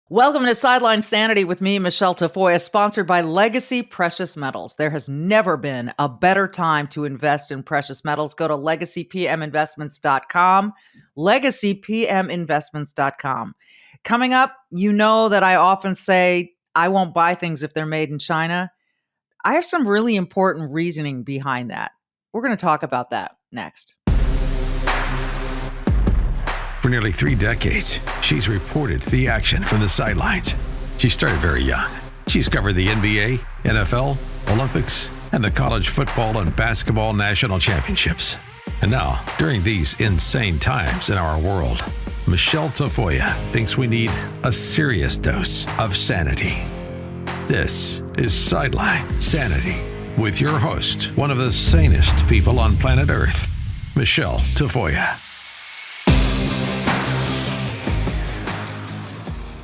Welcome to Sideline Sanity with me, Michele Tafoya, sponsored by Legacy Precious Metals. There has never been a better time to invest in precious metals. Go to legacypminvestments.com, legacypminvestments.com. Coming up, you know that I often say I won't buy things if they're made in China. I have some really important reasoning behind that. We're going to talk about that next. For nearly 3 decades, she's reported the action from the sidelines. She started very young. She's covered the NBA, NFL, Olympics, and the college football and basketball national championships. And now, during these insane times in our world, Michele Tafoya thinks we need a serious dose of sanity. This is Sideline Sanity with your host, one of the sanest people on planet Earth, Michele Tafoya.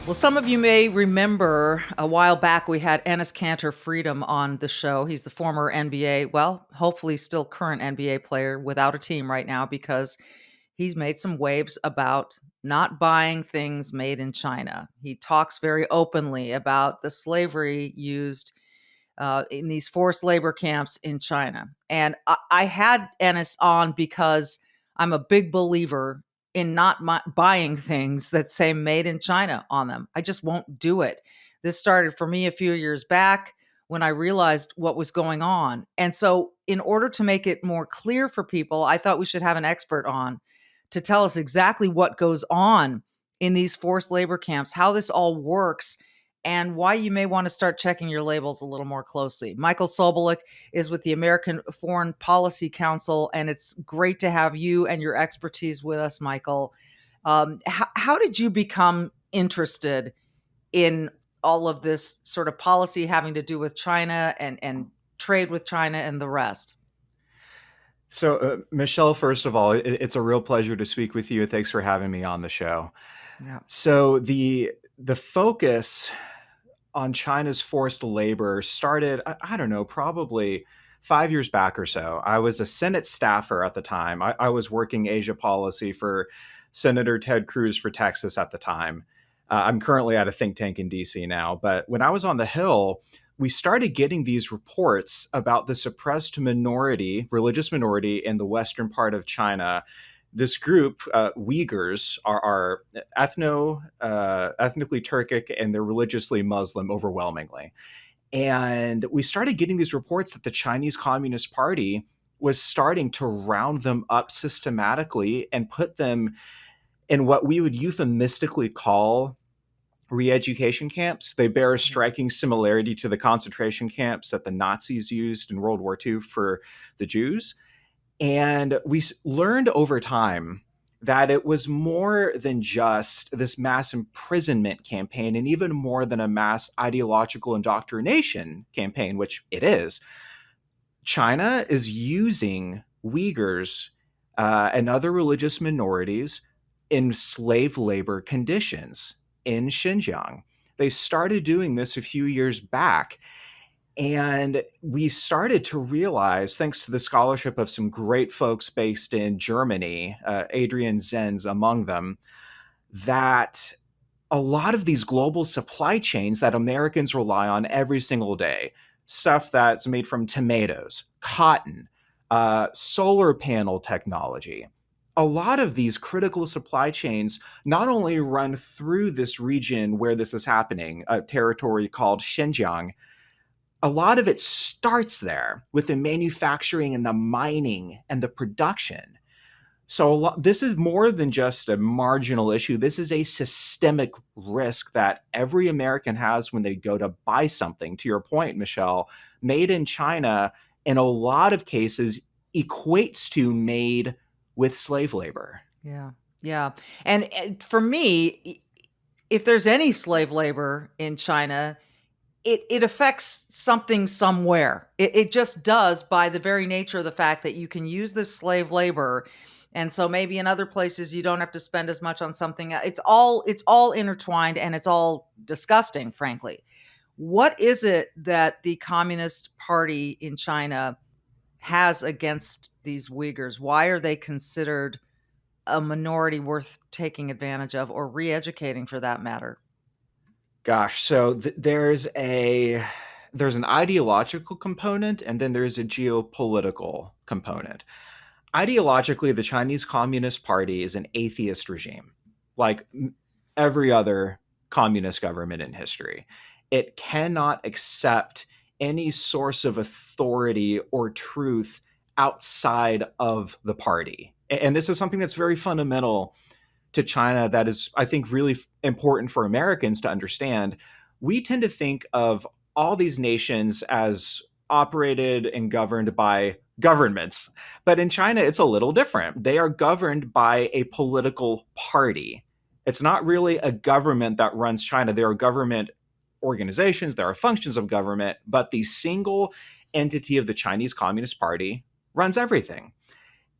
Well, some of you may remember a while back we had Enes Kanter Freedom on the show. He's the former NBA, well, hopefully still current NBA player without a team right now because he's made some waves about not buying things made in China. He talks very openly about the slavery used in these forced labor camps in China. And I had Enes on because I'm a big believer in not buying things that say made in China on them. I just won't do it. This started for me a few years back when I realized what was going on. And so, in order to make it more clear for people, I thought we should have an expert on to tell us exactly what goes on in these forced labor camps, how this all works, and why you may want to start checking your labels a little more closely. Michael Sobolik is with the American Foreign Policy Council, and it's great to have you and your expertise with us, Michael. How did you become interested in all of this sort of policy having to do with China and trade with China and the rest? So, Michele, first of all, it's a real pleasure to speak with you. Thanks for having me on the show. Yeah. So the focus on China's forced labor started, I don't know, probably 5 years back or so. I was a Senate staffer at the time. I was working Asia policy for Senator Ted Cruz for Texas at the time. I'm currently at a think tank in DC now. But when I was on the Hill, we started getting these reports about the suppressed minority, religious minority in the western part of China. This group, Uyghurs, are ethnically Turkic and they're religiously Muslim overwhelmingly. And we started getting these reports that the Chinese Communist Party was starting to round them up systematically and put them in what we would euphemistically call re-education camps. They bear a striking similarity to the concentration camps that the Nazis used in World War II for the Jews. And we learned over time that it was more than just this mass imprisonment campaign and even more than a mass ideological indoctrination campaign, which it is. China is using Uyghurs and other religious minorities in slave labor conditions in Xinjiang. They started doing this a few years back. And we started to realize, thanks to the scholarship of some great folks based in Germany, Adrian Zenz among them, that a lot of these global supply chains that Americans rely on every single day, stuff that's made from tomatoes, cotton, solar panel technology, a lot of these critical supply chains not only run through this region where this is happening, a territory called Xinjiang. A lot of it starts there with the manufacturing and the mining and the production. So this is more than just a marginal issue. This is a systemic risk that every American has when they go to buy something. To your point, Michele, made in China, in a lot of cases, equates to made with slave labor. Yeah. Yeah. And for me, if there's any slave labor in China, it affects something somewhere. It just does by the very nature of the fact that you can use this slave labor. And so maybe in other places you don't have to spend as much on something. It's all intertwined and it's all disgusting, frankly. What is it that the Communist Party in China has against these Uyghurs? Why are they considered a minority worth taking advantage of or re-educating for that matter? Gosh, so there's an ideological component and then there's a geopolitical component. Ideologically, the Chinese Communist Party is an atheist regime, like every other communist government in history. It cannot accept any source of authority or truth outside of the party. And this is something that's very fundamental to China that is, I think, really important for Americans to understand. We tend to think of all these nations as operated and governed by governments. But in China, it's a little different. They are governed by a political party. It's not really a government that runs China. There are government organizations, there are functions of government, but the single entity of the Chinese Communist Party runs everything.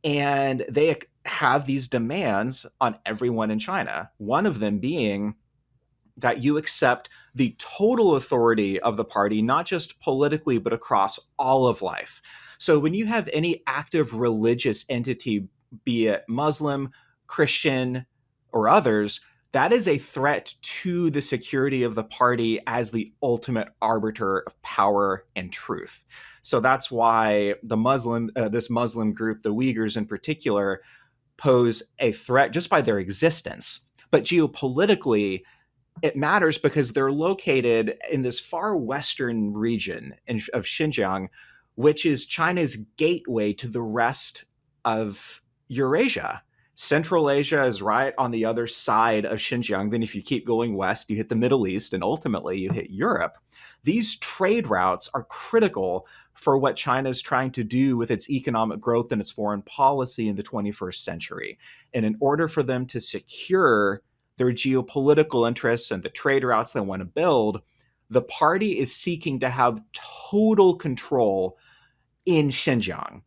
And they have these demands on everyone in China. One of them being that you accept the total authority of the party, not just politically, but across all of life. So when you have any active religious entity, be it Muslim, Christian, or others, that is a threat to the security of the party as the ultimate arbiter of power and truth. So that's why this Muslim group, the Uyghurs in particular, pose a threat just by their existence. But geopolitically, it matters because they're located in this far western region of Xinjiang, which is China's gateway to the rest of Eurasia. Central Asia is right on the other side of Xinjiang. Then, if you keep going west, you hit the Middle East, and ultimately you hit Europe. These trade routes are critical for what China is trying to do with its economic growth and its foreign policy in the 21st century. And in order for them to secure their geopolitical interests and the trade routes they want to build, the party is seeking to have total control in Xinjiang.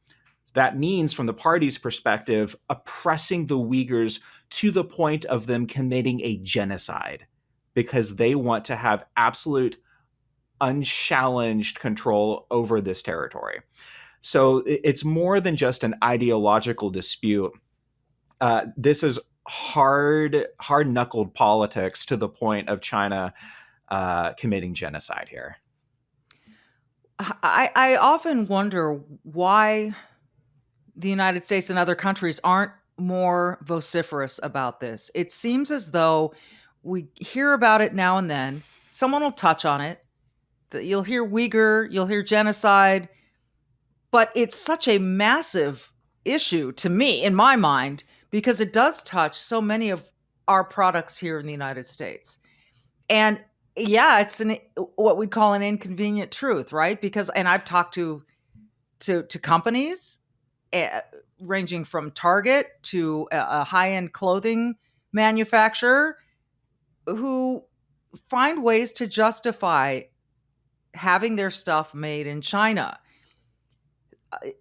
That means, from the party's perspective, oppressing the Uyghurs to the point of them committing a genocide because they want to have absolute, unchallenged control over this territory. So it's more than just an ideological dispute. This is hard knuckled politics to the point of China committing genocide here. I often wonder why the United States and other countries aren't more vociferous about this. It seems as though we hear about it now and then. Someone will touch on it. You'll hear Uyghur, you'll hear genocide, but it's such a massive issue to me, in my mind, because it does touch so many of our products here in the United States. And yeah, it's what we'd call an inconvenient truth, right? Because, and I've talked to companies, uh, ranging from Target to a high-end clothing manufacturer, who find ways to justify having their stuff made in China.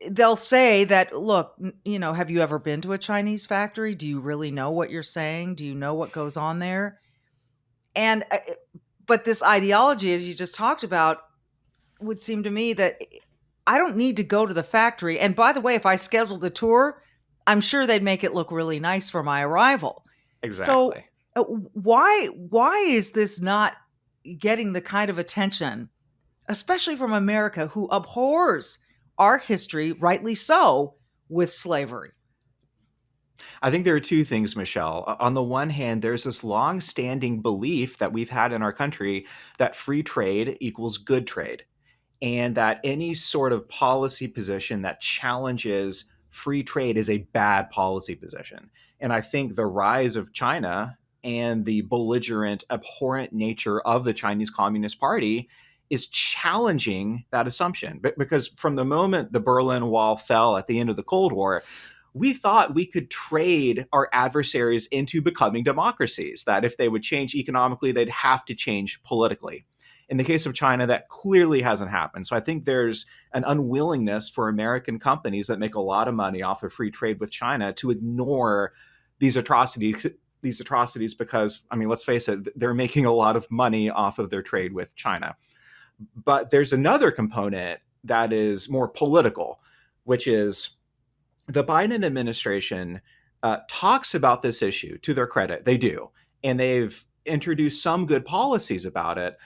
They'll say that, look, have you ever been to a Chinese factory? Do you really know what you're saying? Do you know what goes on there? And but this ideology, as you just talked about, would seem to me that I don't need to go to the factory. And by the way, if I scheduled a tour, I'm sure they'd make it look really nice for my arrival. So Exactly. why is this not getting the kind of attention, especially from America, who abhors our history, rightly so, with slavery? I think there are two things, Michelle. On the one hand, there's this long-standing belief that we've had in our country that free trade equals good trade, and that any sort of policy position that challenges free trade is a bad policy position. And I think the rise of China and the belligerent, abhorrent nature of the Chinese Communist Party is challenging that assumption. Because from the moment the Berlin Wall fell at the end of the Cold War, we thought we could trade our adversaries into becoming democracies, that if they would change economically, they'd have to change politically. In the case of China, that clearly hasn't happened. So I think there's an unwillingness for American companies that make a lot of money off of free trade with China to ignore these atrocities because, I mean, let's face it, they're making a lot of money off of their trade with China. But there's another component that is more political, which is the Biden administration talks about this issue to their credit. They do. And they've introduced some good policies about it.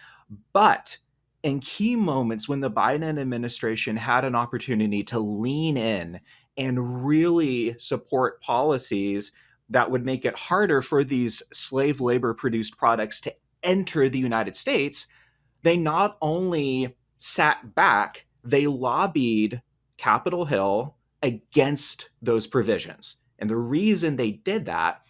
But in key moments when the Biden administration had an opportunity to lean in and really support policies that would make it harder for these slave labor produced products to enter the United States, they not only sat back, they lobbied Capitol Hill against those provisions. And the reason they did that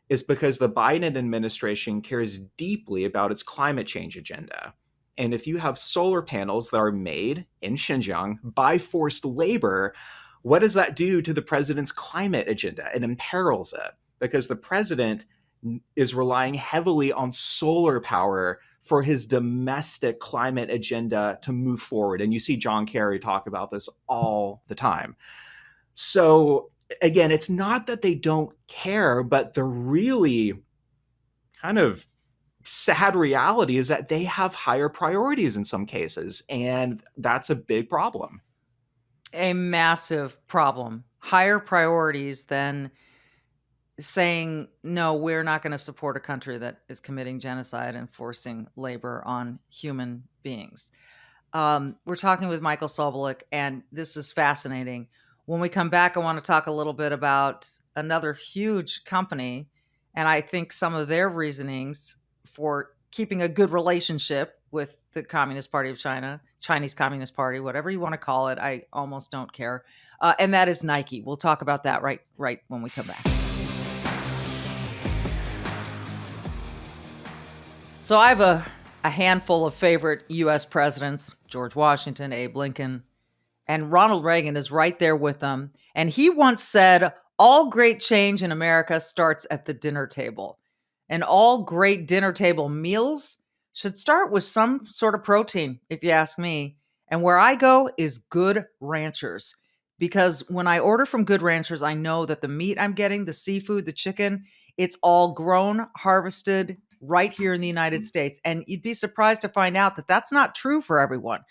is because the Biden administration cares deeply about its climate change agenda. And if you have solar panels that are made in Xinjiang by forced labor, what does that do to the president's climate agenda? It imperils it because the president is relying heavily on solar power for his domestic climate agenda to move forward. And you see John Kerry talk about this all the time. So again, it's not that they don't care, but the really kind of sad reality is that they have higher priorities in some cases, and that's a big problem. A massive problem. Higher priorities than saying, no, we're not going to support a country that is committing genocide and forcing labor on human beings. We're talking with Michael Sobolik, and this is fascinating. When we come back, I want to talk a little bit about another huge company, and I think some of their reasonings for keeping a good relationship with the Communist Party of China, Chinese Communist Party, whatever you want to call it. I almost don't care. And that is Nike. We'll talk about that right when we come back. So I have a handful of favorite U.S. presidents: George Washington, Abe Lincoln, and Ronald Reagan is right there with them. And he once said, all great change in America starts at the dinner table. And all great dinner table meals should start with some sort of protein, if you ask me. And where I go is Good Ranchers. Because when I order from Good Ranchers, I know that the meat I'm getting, the seafood, the chicken, it's all grown, harvested right here in the United States. And you'd be surprised to find out that that's not true for everyone.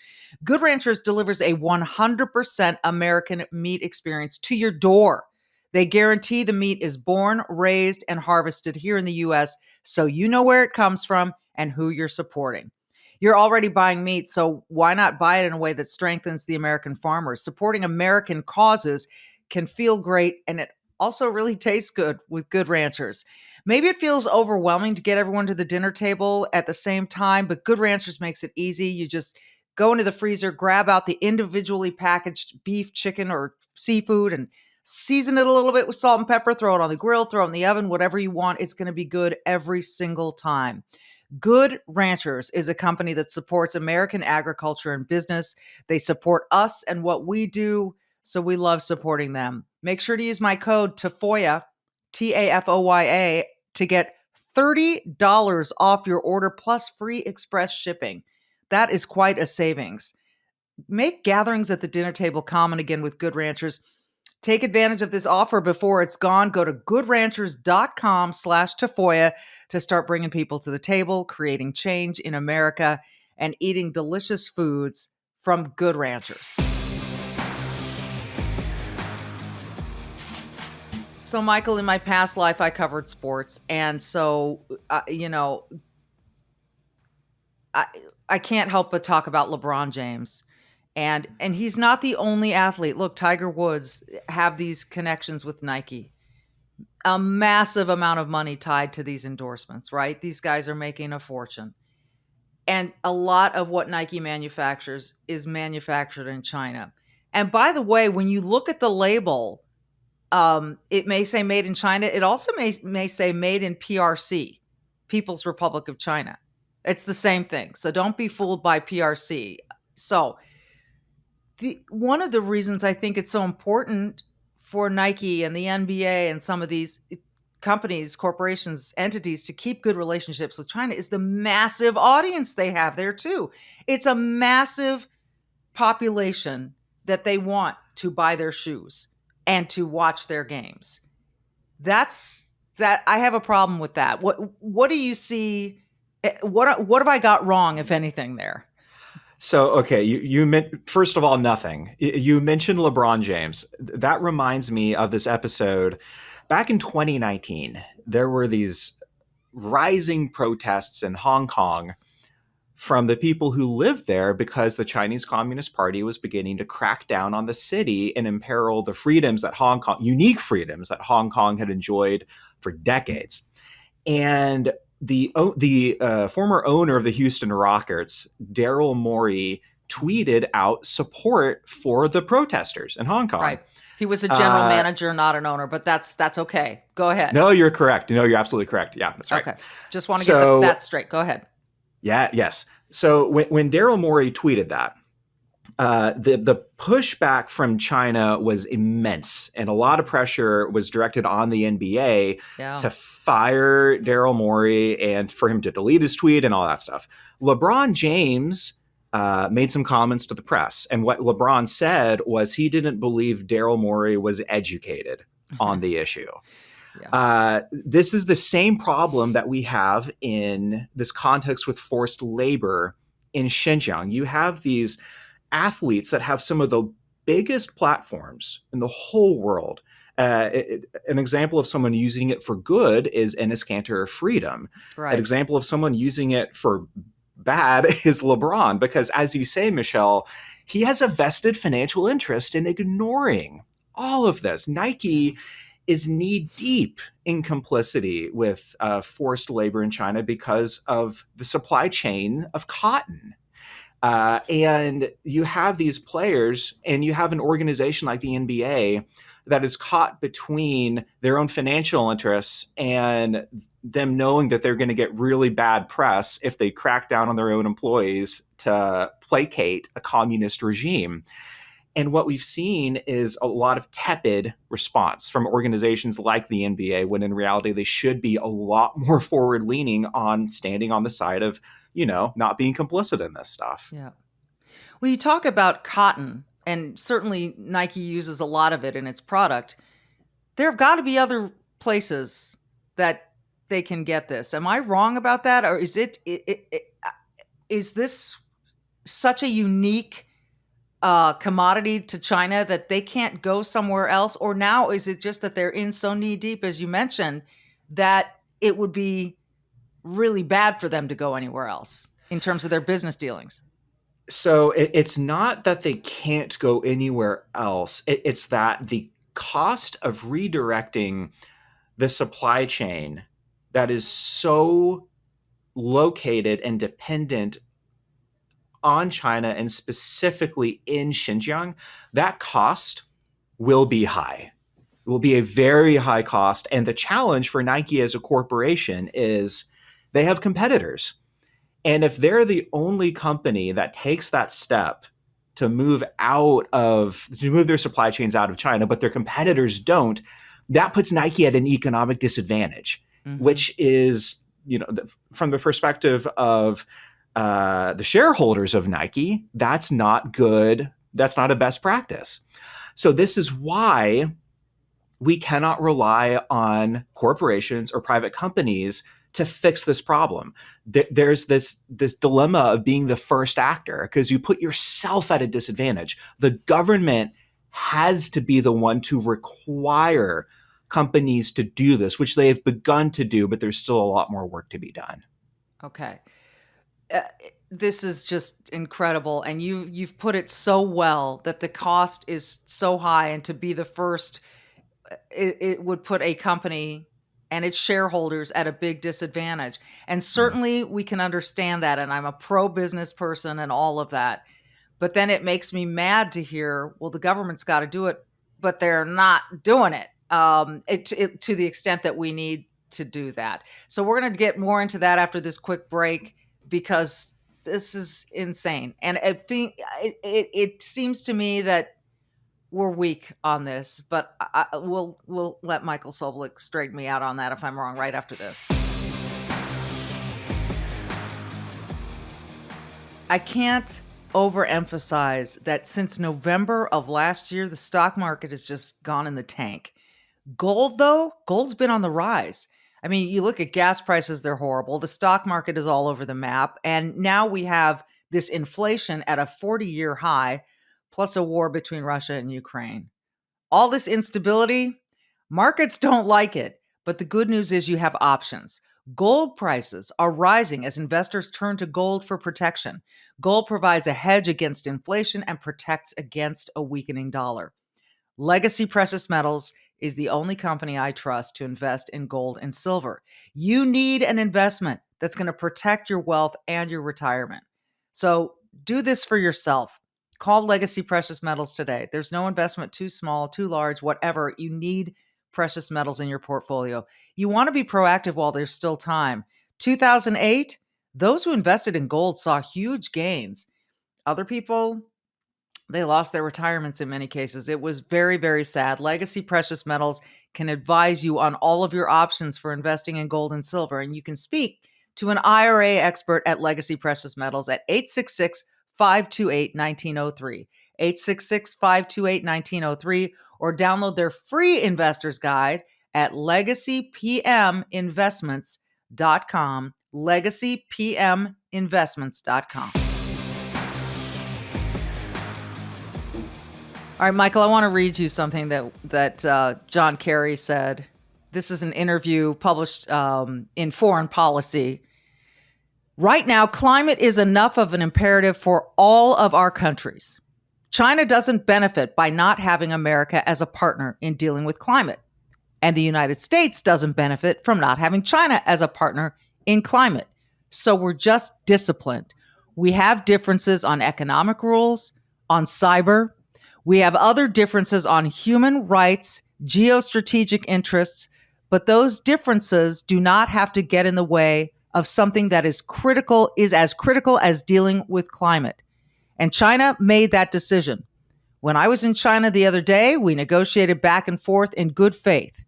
Good Ranchers delivers a 100% American meat experience to your door. They guarantee the meat is born, raised, and harvested here in the U.S., so you know where it comes from and who you're supporting. You're already buying meat, so why not buy it in a way that strengthens the American farmers? Supporting American causes can feel great, and it also really tastes good with Good Ranchers. Maybe it feels overwhelming to get everyone to the dinner table at the same time, but Good Ranchers makes it easy. You just go into the freezer, grab out the individually packaged beef, chicken, or seafood, and season it a little bit with salt and pepper, throw it on the grill, throw it in the oven, whatever you want. It's going to be good every single time. Good Ranchers is a company that supports American agriculture and business. They support us and what we do, so we love supporting them. Make sure to use my code TAFOYA, TAFOYA, to get $30 off your order plus free express shipping. That is quite a savings. Make gatherings at the dinner table common again with Good Ranchers. Take advantage of this offer before it's gone. Go to goodranchers.com/Tafoya to start bringing people to the table, creating change in America, and eating delicious foods from Good Ranchers. So, Michael, in my past life, I covered sports. And so, I can't help but talk about LeBron James. And he's not the only athlete. Look, Tiger Woods have these connections with Nike. A massive amount of money tied to these endorsements, right? These guys are making a fortune. And a lot of what Nike manufactures is manufactured in China. And by the way, when you look at the label, it may say made in China. It also may say made in PRC, People's Republic of China. It's the same thing. So don't be fooled by PRC. So one of the reasons I think it's so important for Nike and the NBA and some of these companies, corporations, entities to keep good relationships with China is the massive audience they have there too. It's a massive population that they want to buy their shoes and to watch their games. That I have a problem with that. What do you see? What have I got wrong, if anything, there? So, okay, you meant, first of all, nothing. You mentioned LeBron James. That reminds me of this episode. Back in 2019, there were these rising protests in Hong Kong from the people who lived there because the Chinese Communist Party was beginning to crack down on the city and imperil the freedoms that Hong Kong, unique freedoms that Hong Kong had enjoyed for decades. And the former owner of the Houston Rockets, Daryl Morey, tweeted out support for the protesters in Hong Kong. Right. He was a general manager, not an owner, but that's okay. Go ahead. No, you're correct. No, you're absolutely correct. Yeah, that's right. Okay. Just want to get that straight. Go ahead. Yeah, yes. So when Daryl Morey tweeted that, the pushback from China was immense, and a lot of pressure was directed on the NBA to fire Daryl Morey and for him to delete his tweet and all that stuff. LeBron James made some comments to the press, and what LeBron said was he didn't believe Daryl Morey was educated on the issue. This is the same problem that we have in this context with forced labor in Xinjiang. You have these athletes that have some of the biggest platforms in the whole world. An example of someone using it for good is Enes Kanter Freedom. Right. An example of someone using it for bad is LeBron, because as you say, Michele, he has a vested financial interest in ignoring all of this. Nike is knee deep in complicity with forced labor in China because of the supply chain of cotton. And you have these players, and you have an organization like the NBA that is caught between their own financial interests and them knowing that they're going to get really bad press if they crack down on their own employees to placate a communist regime. And what we've seen is a lot of tepid response from organizations like the NBA, when in reality they should be a lot more forward leaning on standing on the side of, not being complicit in this stuff. Yeah. Well, you talk about cotton, and certainly Nike uses a lot of it in its product. There have got to be other places that they can get this. Am I wrong about that? Or is is this such a unique commodity to China that they can't go somewhere else? Or now is it just that they're in so knee deep, as you mentioned, that it would be really bad for them to go anywhere else in terms of their business dealings? So it's not that they can't go anywhere else. It's that the cost of redirecting the supply chain that is so located and dependent on China, and specifically in Xinjiang, that cost will be high. It will be a very high cost. And the challenge for Nike as a corporation is they have competitors. And if they're the only company that takes that step to move their supply chains out of China, but their competitors don't, that puts Nike at an economic disadvantage, which is, from the perspective of the shareholders of Nike, that's not good. That's not a best practice. So this is why we cannot rely on corporations or private companies to fix this problem. There's this dilemma of being the first actor, because you put yourself at a disadvantage. The government has to be the one to require companies to do this, which they have begun to do, but there's still a lot more work to be done. Okay. This is just incredible, and you've put it so well that the cost is so high, and to be the first, it would put a company and its shareholders at a big disadvantage. And certainly we can understand that, and I'm a pro-business person and all of that. But then it makes me mad to hear, well, the government's got to do it, but they're not doing it to the extent that we need to do that. So we're going to get more into that after this quick break, because this is insane. And it seems to me that we're weak on this, but we'll let Michael Sobolik straighten me out on that if I'm wrong right after this. I can't overemphasize that since November of last year, the stock market has just gone in the tank. Gold, though, gold's been on the rise. I mean, you look at gas prices, they're horrible. The stock market is all over the map. And now we have this inflation at a 40-year high, plus a war between Russia and Ukraine. All this instability, markets don't like it. But the good news is you have options. Gold prices are rising as investors turn to gold for protection. Gold provides a hedge against inflation and protects against a weakening dollar. Legacy Precious Metals is the only company I trust to invest in gold and silver. You need an investment that's going to protect your wealth and your retirement. So do this for yourself. Call Legacy Precious Metals today. There's no investment too small, too large, whatever. You need precious metals in your portfolio. You want to be proactive while there's still time. 2008, those who invested in gold saw huge gains. Other people, they lost their retirements in many cases. It was very, very sad. Legacy Precious Metals can advise you on all of your options for investing in gold and silver. And you can speak to an IRA expert at Legacy Precious Metals at 866 528 1903. 866 528 1903, or download their free investor's guide at legacypminvestments.com. Legacypminvestments.com. All right, Michael, I want to read you something that John Kerry said. This is an interview published in Foreign Policy. Right now, climate is enough of an imperative for all of our countries. China doesn't benefit by not having America as a partner in dealing with climate. And the United States doesn't benefit from not having China as a partner in climate. So we're just disciplined. We have differences on economic rules, on cyber. We have other differences on human rights, geostrategic interests, but those differences do not have to get in the way of something that is as critical as dealing with climate. And China made that decision. When I was in China the other day, we negotiated back and forth in good faith,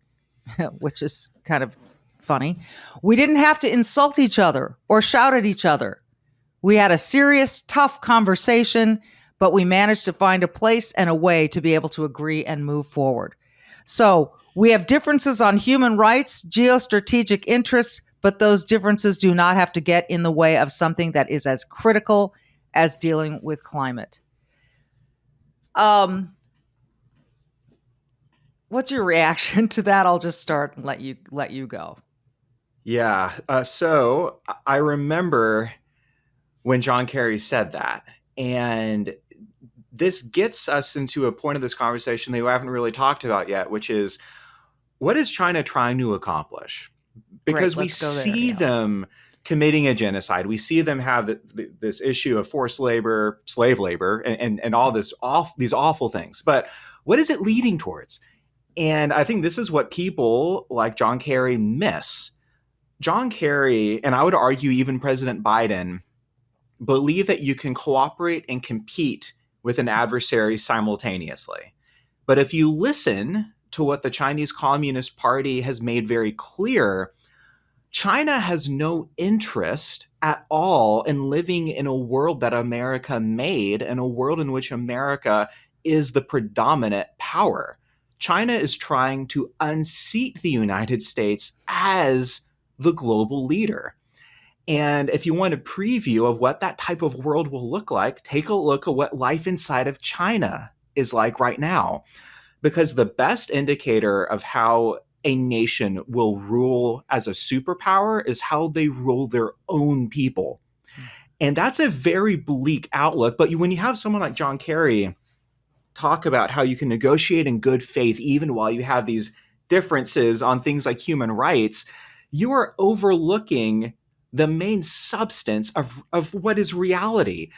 which is kind of funny. We didn't have to insult each other or shout at each other. We had a serious, tough conversation, but we managed to find a place and a way to be able to agree and move forward. So we have differences on human rights, geostrategic interests, but those differences do not have to get in the way of something that is as critical as dealing with climate. What's your reaction to that? I'll just start and let you go. Yeah. So I remember when John Kerry said that, and this gets us into a point of this conversation that we haven't really talked about yet, which is, what is China trying to accomplish? Because Great, we see them committing a genocide. We see them have this issue of forced labor, slave labor, and all these awful things. But what is it leading towards? And I think this is what people like John Kerry miss. John Kerry, and I would argue even President Biden, believe that you can cooperate and compete with an adversary simultaneously. But if you listen to what the Chinese Communist Party has made very clear, China has no interest at all in living in a world that America made, in a world in which America is the predominant power. China is trying to unseat the United States as the global leader. And if you want a preview of what that type of world will look like, take a look at what life inside of China is like right now. Because the best indicator of how a nation will rule as a superpower is how they rule their own people. And that's a very bleak outlook. But when you have someone like John Kerry talk about how you can negotiate in good faith, even while you have these differences on things like human rights, you are overlooking the main substance of what is reality.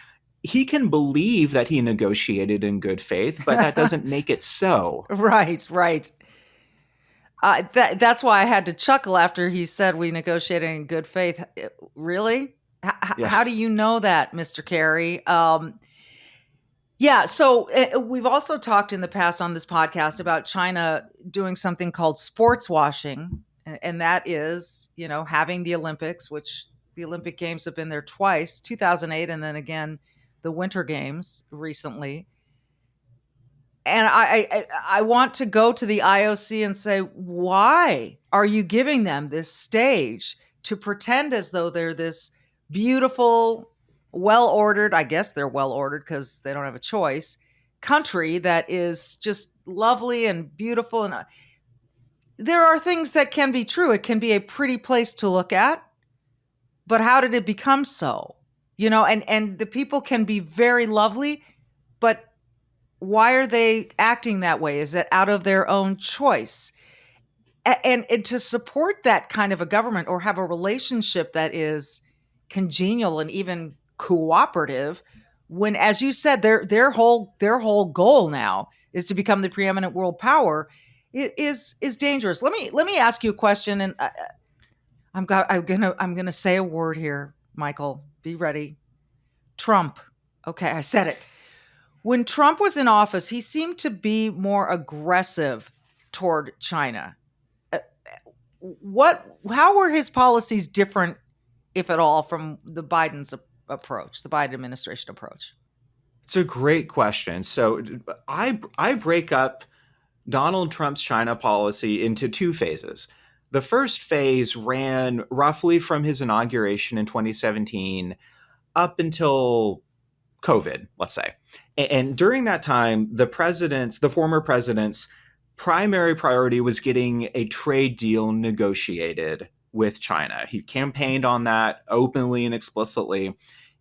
He can believe that he negotiated in good faith, but that doesn't make it so. Right. That's why I had to chuckle after he said we negotiated in good faith. Really? How do you know that, Mr. Kerry? So we've also talked in the past on this podcast about China doing something called sports washing. And that is, having the Olympics, which the Olympic Games have been there twice, 2008, and then again, the Winter Games recently. And I want to go to the IOC and say, why are you giving them this stage to pretend as though they're this beautiful, well-ordered, I guess they're well-ordered because they don't have a choice, country that is just lovely and beautiful. And there are things that can be true. It can be a pretty place to look at, but how did it become so? And the people can be very lovely, but why are they acting that way? Is it out of their own choice? And to support that kind of a government or have a relationship that is congenial and even cooperative, when, as you said, their whole goal now is to become the preeminent world power, is dangerous. Let me ask you a question, and I'm gonna say a word here, Michael. Be ready. Trump. Okay, I said it. When Trump was in office, he seemed to be more aggressive toward China. Uh, how were his policies different, if at all, from the Biden administration approach? It's a great question. So I break up Donald Trump's China policy into two phases. The first phase ran roughly from his inauguration in 2017 up until COVID, let's say. And during that time, the former president's primary priority was getting a trade deal negotiated with China. He campaigned on that openly and explicitly,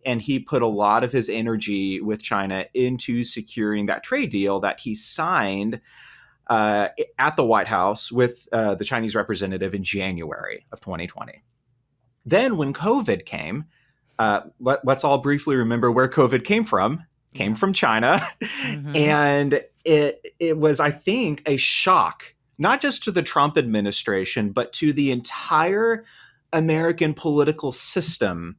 and he put a lot of his energy with China into securing that trade deal that he signed at the White House with the Chinese representative in January of 2020. Then, when COVID came, let's all briefly remember where COVID came from. Came Yeah. from China, Hmm. and it was, I think, a shock not just to the Trump administration, but to the entire American political system,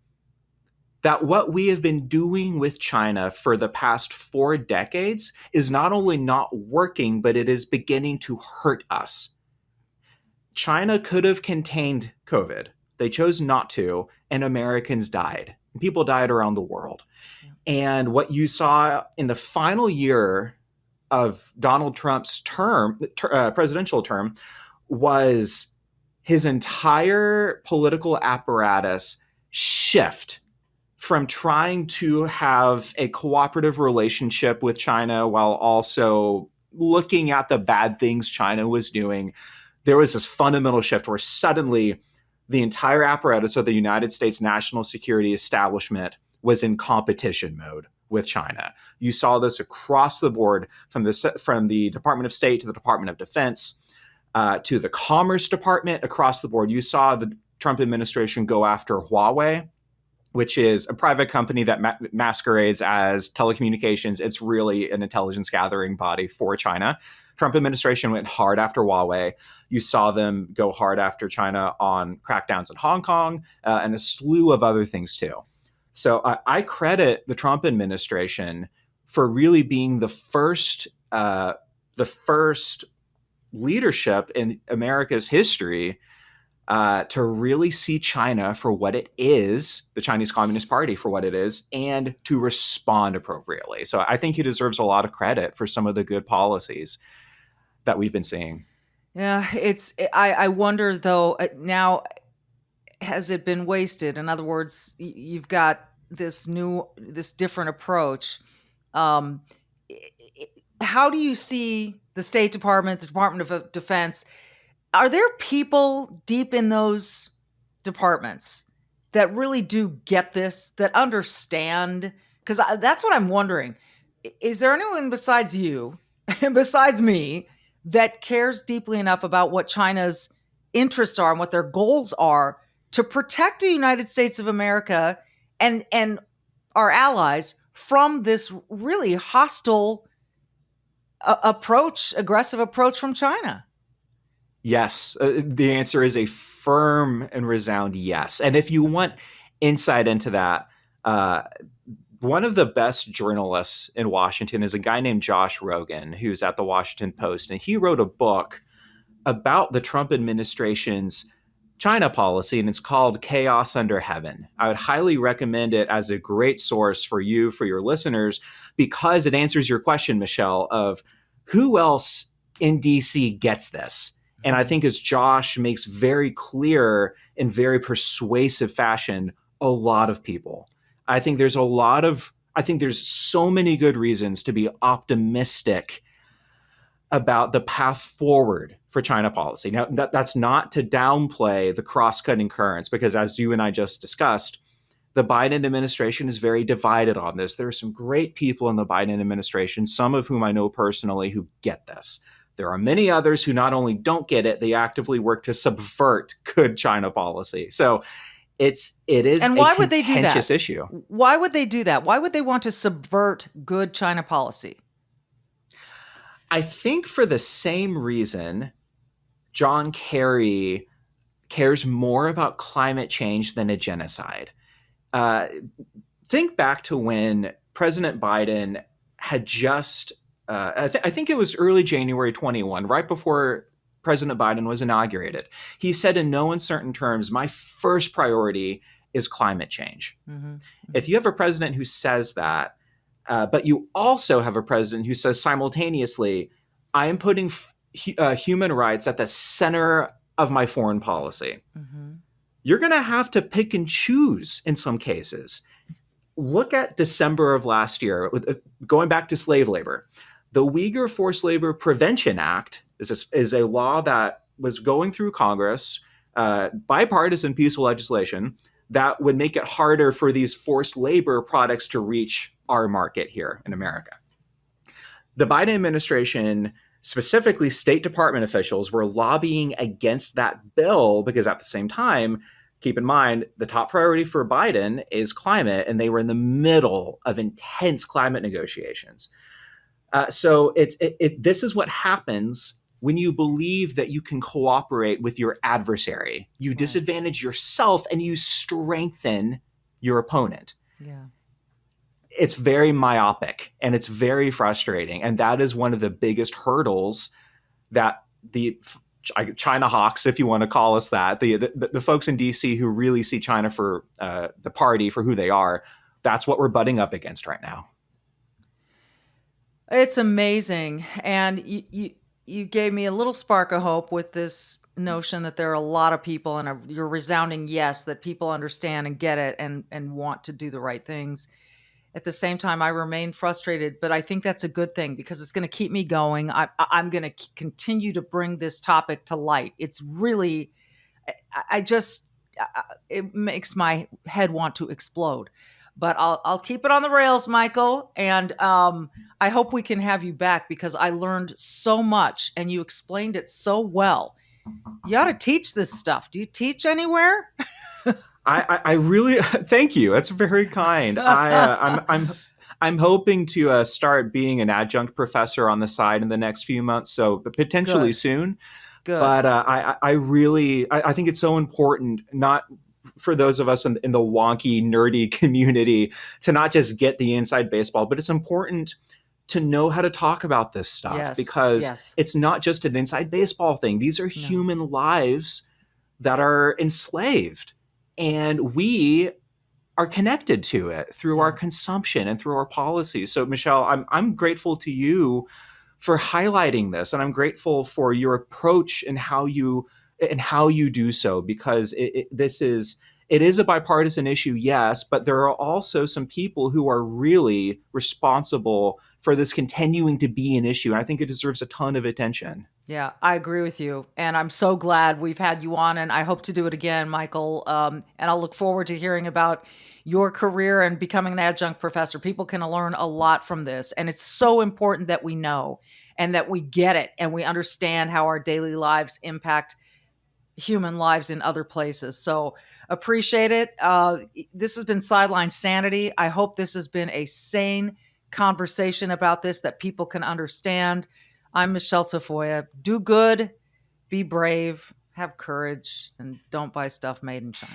that what we have been doing with China for the past 4 decades is not only not working, but it is beginning to hurt us. China could have contained COVID. They chose not to, and Americans died. People died around the world. Yeah. And what you saw in the final year of Donald Trump's presidential term, was his entire political apparatus shift from trying to have a cooperative relationship with China while also looking at the bad things China was doing. There was this fundamental shift where suddenly the entire apparatus of the United States national security establishment was in competition mode with China. You saw this across the board, from the Department of State to the Department of Defense, to the Commerce Department. Across the board, you saw the Trump administration go after Huawei, which is a private company that masquerades as telecommunications. It's really an intelligence gathering body for China. Trump administration went hard after Huawei. You saw them go hard after China on crackdowns in Hong Kong, and a slew of other things too. So I credit the Trump administration for really being the first leadership in America's history to really see China for what it is, the Chinese Communist Party for what it is, and to respond appropriately. So I think he deserves a lot of credit for some of the good policies that we've been seeing. Yeah, I wonder though, now, has it been wasted? In other words, you've got this different approach. Um, how do you see the State Department, the Department of Defense? Are there people deep in those departments that really do get this, that understand? Because that's what I'm wondering. Is there anyone besides you, and besides me, that cares deeply enough about what China's interests are and what their goals are to protect the United States of America and our allies from this really hostile aggressive approach from China? Yes, the answer is a firm and resound yes. And if you want insight into that, uh, one of the best journalists in Washington is a guy named Josh Rogan, who's at the Washington Post. And he wrote a book about the Trump administration's China policy, and it's called Chaos Under Heaven. I would highly recommend it as a great source for you, for your listeners, because it answers your question, Michele, of who else in DC gets this. And I think, as Josh makes very clear in very persuasive fashion, a lot of people. I think there's so many good reasons to be optimistic about the path forward for China policy. Now, that's not to downplay the cross-cutting currents, because as you and I just discussed, the Biden administration is very divided on this. There are some great people in the Biden administration, some of whom I know personally, who get this. There are many others who not only don't get it, they actively work to subvert good China policy. So it is And a why would they do contentious that? issue. Why would they do that? Why would they want to subvert good China policy? I think for the same reason John Kerry cares more about climate change than a genocide. Think back to when President Biden had just, I think it was early January 21, right before President Biden was inaugurated. He said in no uncertain terms, my first priority is climate change. Mm-hmm. If you have a president who says that, but you also have a president who says simultaneously, I am putting human rights at the center of my foreign policy. Mm-hmm. You're going to have to pick and choose in some cases. Look at December of last year, going back to slave labor. The Uyghur Forced Labor Prevention Act is a law that was going through Congress, bipartisan peaceful legislation that would make it harder for these forced labor products to reach our market here in America. The Biden administration, specifically State Department officials, were lobbying against that bill because at the same time, keep in mind, the top priority for Biden is climate, and they were in the middle of intense climate negotiations. So this is what happens when you believe that you can cooperate with your adversary. You disadvantage yourself and you strengthen your opponent. Yeah. It's very myopic and it's very frustrating. And that is one of the biggest hurdles that the China hawks, if you want to call us that, the folks in DC who really see China for the party for who they are, that's what we're butting up against right now. It's amazing. And you gave me a little spark of hope with this notion that there are a lot of people, and your resounding yes, that people understand and get it and want to do the right things. At the same time, I remain frustrated, but I think that's a good thing because it's going to keep me going. I'm going to continue to bring this topic to light. It's really, it makes my head want to explode. But I'll keep it on the rails, Michael. And I hope we can have you back because I learned so much and you explained it so well. You ought to teach this stuff. Do you teach anywhere? I really thank you. That's very kind. I'm hoping to start being an adjunct professor on the side in the next few months, so potentially soon. Good. But I really think it's so important, not for those of us in the wonky, nerdy community, to not just get the inside baseball, but it's important to know how to talk about this stuff because it's not just an inside baseball thing. These are human lives that are enslaved. And we are connected to it through our consumption and through our policies. So, Michele, I'm grateful to you for highlighting this, and I'm grateful for your approach and how you do so, because it is a bipartisan issue, yes, but there are also some people who are really responsible for this continuing to be an issue. And I think it deserves a ton of attention. Yeah, I agree with you. And I'm so glad we've had you on, and I hope to do it again, Michael. And I'll look forward to hearing about your career and becoming an adjunct professor. People can learn a lot from this. And it's so important that we know and that we get it and we understand how our daily lives impact human lives in other places. So appreciate it. This has been Sideline Sanity. I hope this has been a sane conversation about this that people can understand. I'm Michele Tafoya. Do good, be brave, have courage, and don't buy stuff made in China.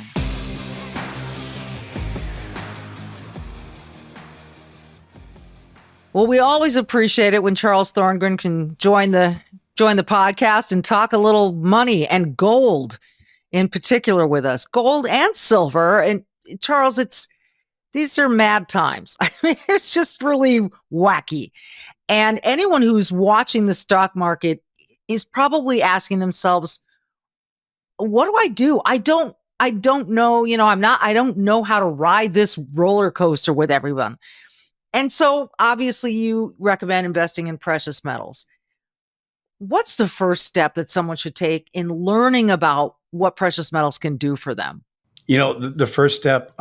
Well, we always appreciate it when Charles Thorngren can join the podcast and talk a little money and gold in particular with us. Gold and silver. And Charles, these are mad times. I mean, it's just really wacky. And anyone who's watching the stock market is probably asking themselves, what do I do? I don't know, I don't know how to ride this roller coaster with everyone. And so obviously you recommend investing in precious metals. What's the first step that someone should take in learning about what precious metals can do for them? The first step,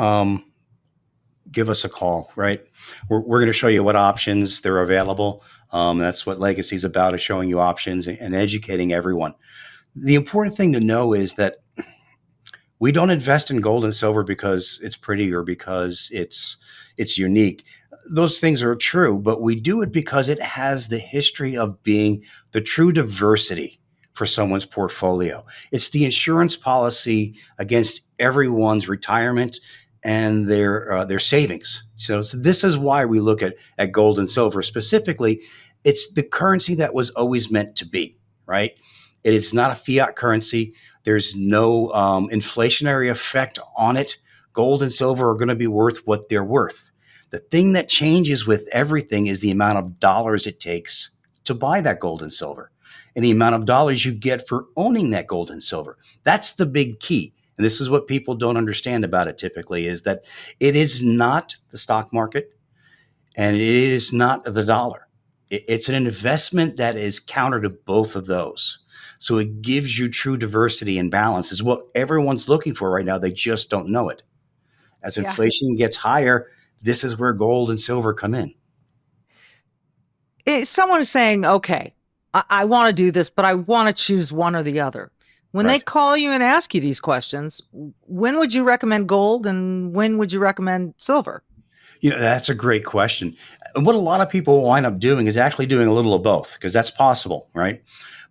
give us a call, right? We're going to show you what options there are available. That's what Legacy is about, is showing you options and educating everyone. The important thing to know is that we don't invest in gold and silver because it's pretty or because it's unique. Those things are true, but we do it because it has the history of being the true diversity for someone's portfolio. It's the insurance policy against everyone's retirement and their savings. So this is why we look at gold and silver specifically. It's the currency that was always meant to be, right? It's not a fiat currency. There's no inflationary effect on it. Gold and silver are going to be worth what they're worth. The thing that changes with everything is the amount of dollars it takes to buy that gold and silver and the amount of dollars you get for owning that gold and silver. That's the big key. And this is what people don't understand about it typically, is that it is not the stock market and it is not the dollar. It's an investment that is counter to both of those. So it gives you true diversity and balance, is what everyone's looking for right now. They just don't know it. As Yeah. inflation gets higher, this is where gold and silver come in. Someone is saying, okay, I want to do this, but I want to choose one or the other. When they Right. call you and ask you these questions, when would you recommend gold and when would you recommend silver? That's a great question. And what a lot of people wind up doing is actually doing a little of both, because that's possible, right?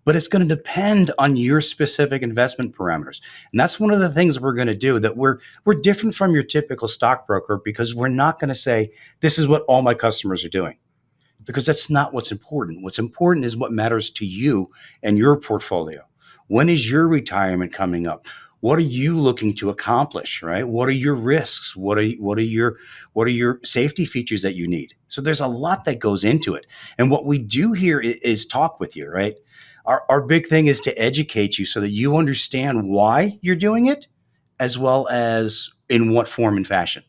But it's going to depend on your specific investment parameters. And that's one of the things we're going to do, that we're different from your typical stockbroker, because we're not going to say this is what all my customers are doing, because that's not what's important. What's important is what matters to you and your portfolio. When is your retirement coming up? What are you looking to accomplish, right? What are your risks? What are your safety features that you need? So there's a lot that goes into it. And what we do here is talk with you, right? Our big thing is to educate you so that you understand why you're doing it, as well as in what form and fashion,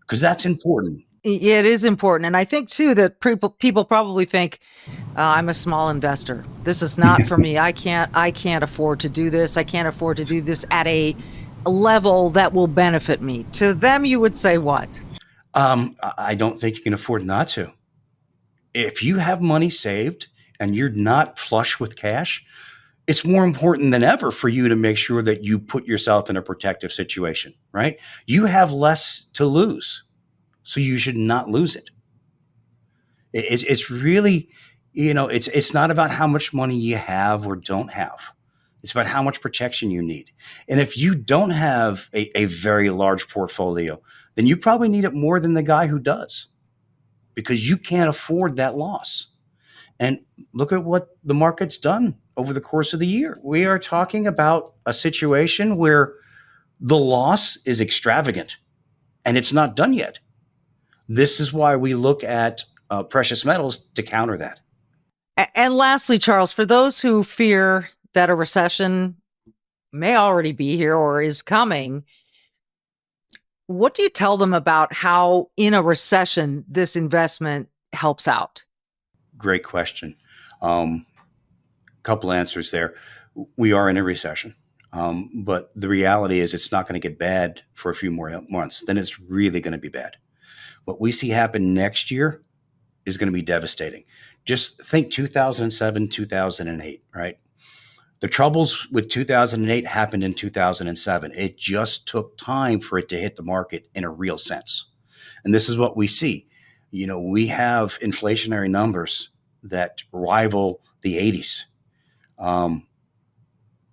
because that's important. It is important. And I think too that people probably think I'm a small investor. This is not for me. I can't afford to do this. I can't afford to do this at a level that will benefit me. To them, you would say what? I don't think you can afford not to. If you have money saved and you're not flush with cash, it's more important than ever for you to make sure that you put yourself in a protective situation, right? You have less to lose, so you should not lose it. It's really, it's not about how much money you have or don't have. It's about how much protection you need. And if you don't have a very large portfolio, then you probably need it more than the guy who does, because you can't afford that loss. And look at what the market's done over the course of the year. We are talking about a situation where the loss is extravagant and it's not done yet. This is why we look at precious metals to counter that. And lastly, Charles, for those who fear that a recession may already be here or is coming, what do you tell them about how in a recession this investment helps out? Great question. Couple answers there. We are in a recession, but the reality is it's not going to get bad for a few more months. Then it's really going to be bad. What we see happen next year is going to be devastating. Just think 2007, 2008, right? The troubles with 2008 happened in 2007. It just took time for it to hit the market in a real sense. And this is what we see. We have inflationary numbers that rival the 80s.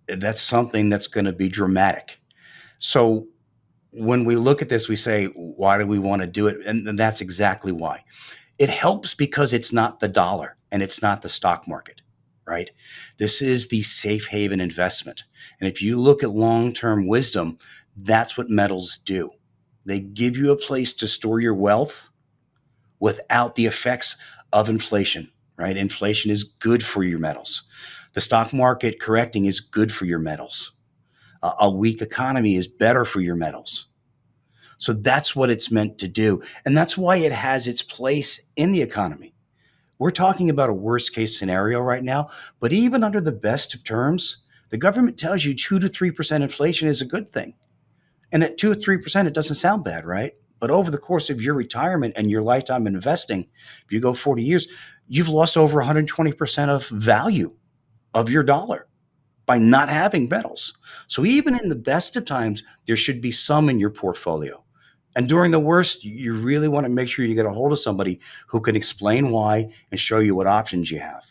That's something that's going to be dramatic. So when we look at this, we say, why do we want to do it? And that's exactly why. It helps because it's not the dollar and it's not the stock market, right? This is the safe haven investment. And if you look at long-term wisdom, that's what metals do. They give you a place to store your wealth without the effects of inflation, right? Inflation is good for your metals. The stock market correcting is good for your metals. A weak economy is better for your metals. So that's what it's meant to do. And that's why it has its place in the economy. We're talking about a worst case scenario right now, but even under the best of terms, the government tells you 2 to 3% inflation is a good thing. And at 2 or 3%, it doesn't sound bad, right? But over the course of your retirement and your lifetime investing, if you go 40 years, you've lost over 120% of value of your dollar by not having metals. So even in the best of times, there should be some in your portfolio. And during the worst, you really want to make sure you get a hold of somebody who can explain why and show you what options you have.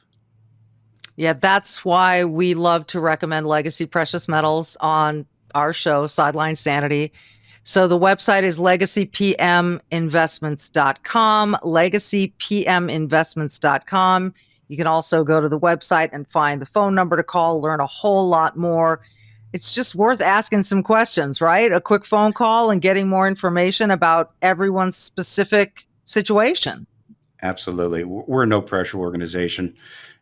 Yeah, that's why we love to recommend Legacy Precious Metals on our show, Sideline Sanity. So the website is legacypminvestments.com, legacypminvestments.com. You can also go to the website and find the phone number to call, learn a whole lot more. It's just worth asking some questions, right? A quick phone call and getting more information about everyone's specific situation. Absolutely. We're a no pressure organization.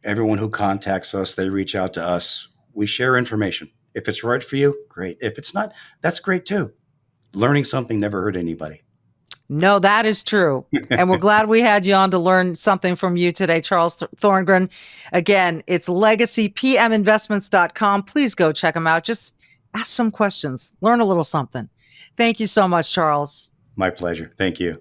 Everyone who contacts us, they reach out to us. We share information. If it's right for you, great. If it's not, that's great too. Learning something never hurt anybody. No, that is true. And we're glad we had you on to learn something from you today, Charles Thorngren. Again, it's legacypminvestments.com. Please go check them out. Just ask some questions, learn a little something. Thank you so much, Charles. My pleasure. Thank you.